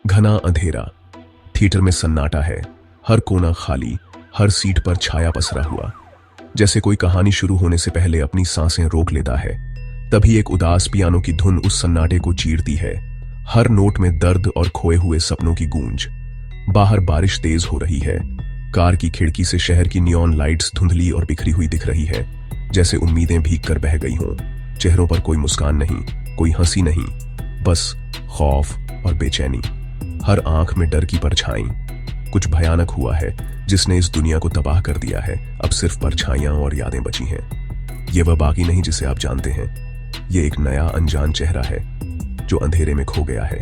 घना अंधेरा। थिएटर में सन्नाटा है। हर कोना खाली, हर सीट पर छाया पसरा हुआ, जैसे कोई कहानी शुरू होने से पहले अपनी सांसें रोक लेता है। तभी एक उदास पियानो की धुन उस सन्नाटे को चीरती है, हर नोट में दर्द और खोए हुए सपनों की गूंज। बाहर बारिश तेज हो रही है। कार की खिड़की से शहर की नियॉन लाइट्स धुंधली और बिखरी हुई दिख रही है, जैसे उम्मीदें भीग कर बह गई हों। चेहरों पर कोई मुस्कान नहीं, कोई हंसी नहीं, बस खौफ और बेचैनी। हर आंख में डर की परछाई। कुछ भयानक हुआ है जिसने इस दुनिया को तबाह कर दिया है। अब सिर्फ परछाइयां और यादें बची हैं। ये वह बाकी नहीं जिसे आप जानते हैं। ये एक नया अनजान चेहरा है जो अंधेरे में खो गया है।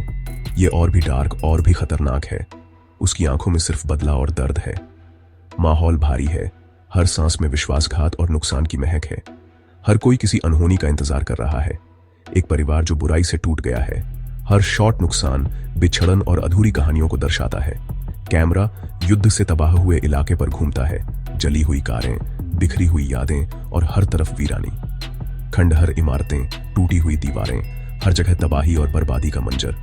ये और भी डार्क और भी खतरनाक है। उसकी आंखों में सिर्फ बदला और दर्द है। माहौल भारी है। हर सांस में विश्वासघात और नुकसान की महक है। हर कोई किसी अनहोनी का इंतजार कर रहा है। एक परिवार जो बुराई से टूट गया है। हर शॉट नुकसान, बिछड़न और अधूरी कहानियों को दर्शाता है। कैमरा युद्ध से तबाह हुए इलाके पर घूमता है। जली हुई कारें, बिखरी हुई यादें और हर तरफ वीरानी। खंडहर इमारतें, टूटी हुई दीवारें, हर जगह तबाही और बर्बादी का मंजर।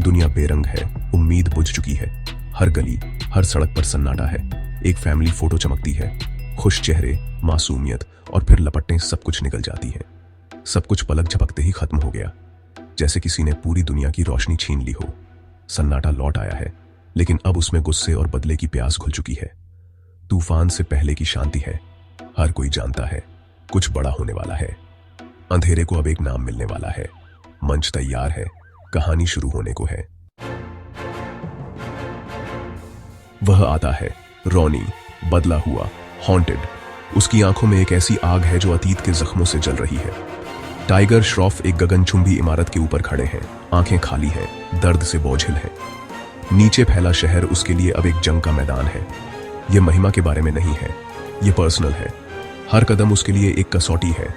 दुनिया बेरंग है, उम्मीद बुझ चुकी है। हर गली, हर सड़क पर सन्नाटा है। एक फैमिली फोटो चमकती है, खुश चेहरे, मासूमियत, और फिर लपटें सब कुछ निकल जाती है। सब कुछ पलक झपकते ही खत्म हो गया, जैसे किसी ने पूरी दुनिया की रोशनी छीन ली हो। सन्नाटा लौट आया है, लेकिन अब उसमें गुस्से और बदले की प्यास घुल चुकी है। तूफान से पहले की शांति है। हर कोई जानता है कुछ बड़ा होने वाला है। अंधेरे को अब एक नाम मिलने वाला है। मंच तैयार है, कहानी शुरू होने को है। वह आता है, रोनी, बदला हुआ, हॉन्टेड। उसकी आंखों में एक ऐसी आग है जो अतीत के जख्मों से जल रही है। टाइगर श्रॉफ एक गगनचुंबी इमारत के ऊपर खड़े हैं। आंखें खाली हैं, दर्द से बोझिल हैं। नीचे फैला शहर उसके लिए अब एक जंग का मैदान है। यह महिमा के बारे में नहीं है, यह पर्सनल है। हर कदम उसके लिए एक कसौटी है।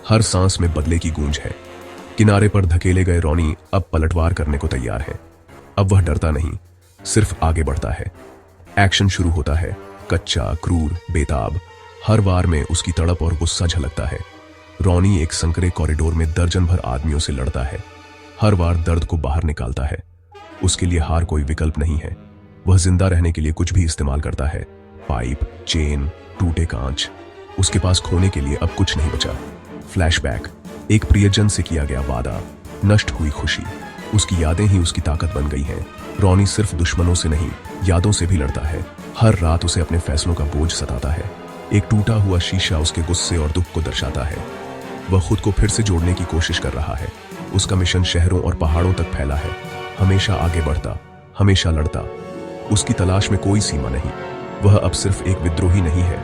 हर सांस में बदले की गूंज है। किनारे पर धकेले गए रोनी अब पलटवार करने को तैयार है। अब वह डरता नहीं, सिर्फ आगे बढ़ता है। एक्शन शुरू होता है, कच्चा, क्रूर, बेताब। हर वार में उसकी तड़प और गुस्सा झलकता है। रोनी एक संकरे कॉरिडोर में दर्जन भर आदमियों से लड़ता है। हर बार दर्द को बाहर निकालता है। उसके लिए हार कोई विकल्प नहीं है। वह जिंदा रहने के लिए कुछ भी इस्तेमाल करता है। पाइप, चेन, टूटे कांच। उसके पास खोने के लिए अब कुछ नहीं बचा। फ्लैशबैक, एक प्रियजन से किया गया वादा, नष्ट हुई खुशी। उसकी यादें ही उसकी ताकत बन गई हैं। रोनी सिर्फ दुश्मनों से नहीं, यादों से भी लड़ता है। हर रात उसे अपने फैसलों का बोझ सताता है। एक टूटा हुआ शीशा उसके गुस्से और दुख को दर्शाता है। वह खुद को फिर से जोड़ने की कोशिश कर रहा है। उसका मिशन शहरों और पहाड़ों तक फैला है। हमेशा आगे बढ़ता, हमेशा लड़ता। उसकी तलाश में कोई सीमा नहीं। वह अब सिर्फ एक विद्रोही नहीं है,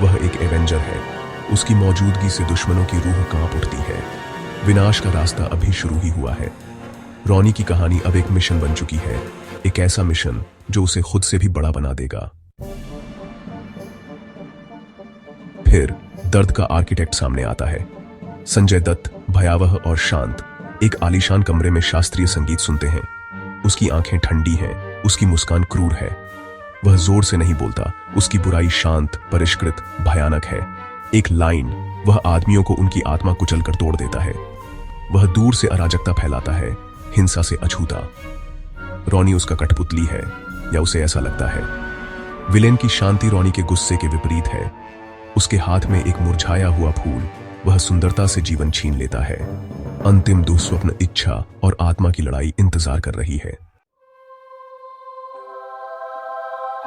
वह एक एवेंजर है। उसकी मौजूदगी से दुश्मनों की रूह कांप उठती है। विनाश का रास्ता अभी शुरू ही हुआ है। रोनी की कहानी अब एक मिशन बन चुकी है। एक ऐसा मिशन जो उसे खुद से भी बड़ा बना देगा। फिर दर्द का आर्किटेक्ट सामने आता है। संजय दत्त, भयावह और शांत, एक आलीशान कमरे में शास्त्रीय संगीत सुनते हैं। उसकी आंखें ठंडी हैं, उसकी मुस्कान क्रूर है। वह जोर से नहीं बोलता, उसकी बुराई शांत, परिष्कृत, भयानक है। एक लाइन, वह आदमियों को उनकी आत्मा कुचल कर तोड़ देता है। वह दूर से अराजकता फैलाता है, हिंसा से अछूता। रोनी उसका कठपुतली है, या उसे ऐसा लगता है। विलेन की शांति रोनी के गुस्से के विपरीत है। उसके हाथ में एक मुरझाया हुआ फूल, वह सुंदरता से जीवन छीन लेता है। अंतिम दुःस्वप्न, इच्छा और आत्मा की लड़ाई इंतजार कर रही है।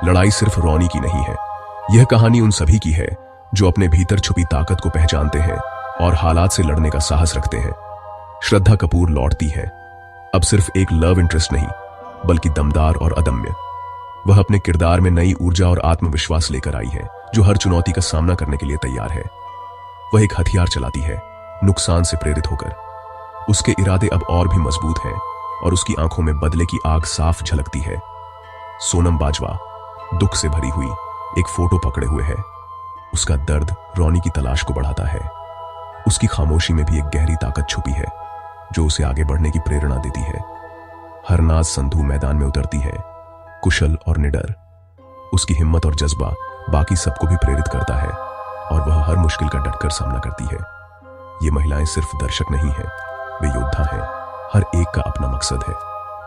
लड़ाई सिर्फ रोनी की नहीं है, यह कहानी उन सभी की है जो अपने भीतर छुपी ताकत को पहचानते हैं और हालात से लड़ने का साहस रखते हैं। श्रद्धा कपूर लौटती है, अब सिर्फ एक लव इंटरेस्ट नहीं, बल्कि दमदार और अदम्य। वह अपने किरदार में नई ऊर्जा और आत्मविश्वास लेकर आई है, जो हर चुनौती का सामना करने के लिए तैयार है। वह एक हथियार चलाती है, नुकसान से प्रेरित होकर। उसके इरादे अब और भी मजबूत हैं और उसकी आंखों में बदले की आग साफ झलकती है। सोनम बाजवा दुख से भरी हुई एक फोटो पकड़े हुए है। उसका दर्द रोनी की तलाश को बढ़ाता है। उसकी खामोशी में भी एक गहरी ताकत छुपी है जो उसे आगे बढ़ने की प्रेरणा देती है। हरनाज संधू मैदान में उतरती है, कुशल और निडर। उसकी हिम्मत और जज्बा बाकी सबको भी प्रेरित करता है और वह हर मुश्किल का डटकर सामना करती है। ये महिलाएं सिर्फ दर्शक नहीं हैं, वे योद्धा हैं। हर एक का अपना मकसद है।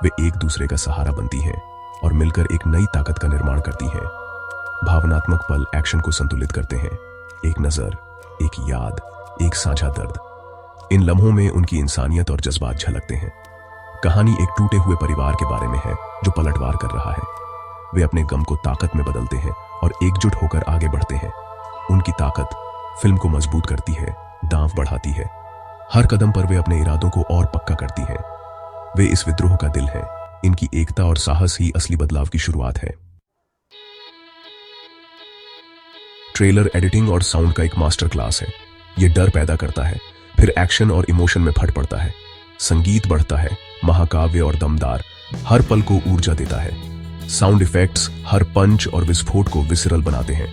वे एक दूसरे का सहारा बनती हैं और मिलकर एक नई ताकत का निर्माण करती हैं। भावनात्मक पल एक्शन को संतुलित करते हैं। एक नजर, एक याद, एक साझा दर्द। इन लम्हों में उनकी इंसानियत और जज्बात झलकते हैं। कहानी एक टूटे हुए परिवार के बारे में है जो पलटवार कर रहा है। वे अपने गम को ताकत में बदलते हैं और एकजुट होकर आगे बढ़ते हैं। उनकी ताकत फिल्म को मजबूत करती है, दांव बढ़ाती है। हर कदम पर वे अपने इरादों को और पक्का करती हैं। वे इस विद्रोह का दिल हैं। इनकी एकता और साहस ही असली बदलाव की शुरुआत है। ट्रेलर एडिटिंग और साउंड का एक मास्टर क्लास है। यह डर पैदा करता है, फिर एक्शन और इमोशन में फट पड़ता है। संगीत बढ़ता है, महाकाव्य और दमदार, हर पल को ऊर्जा देता है। साउंड इफेक्ट्स हर पंच और विस्फोट को विसरल बनाते हैं।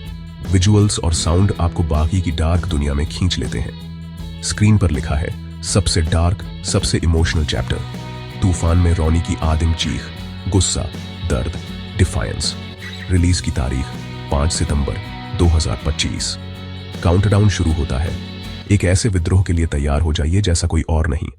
विजुअल्स और साउंड आपको बाकी की डार्क दुनिया में खींच लेते हैं। स्क्रीन पर लिखा है सबसे डार्क, सबसे इमोशनल चैप्टर। तूफान में रोनी की आदिम चीख, गुस्सा, दर्द, डिफायंस। रिलीज की तारीख 5 सितंबर 2025। काउंटडाउन शुरू होता है। एक ऐसे विद्रोह के लिए तैयार हो जाइए जैसा कोई और नहीं।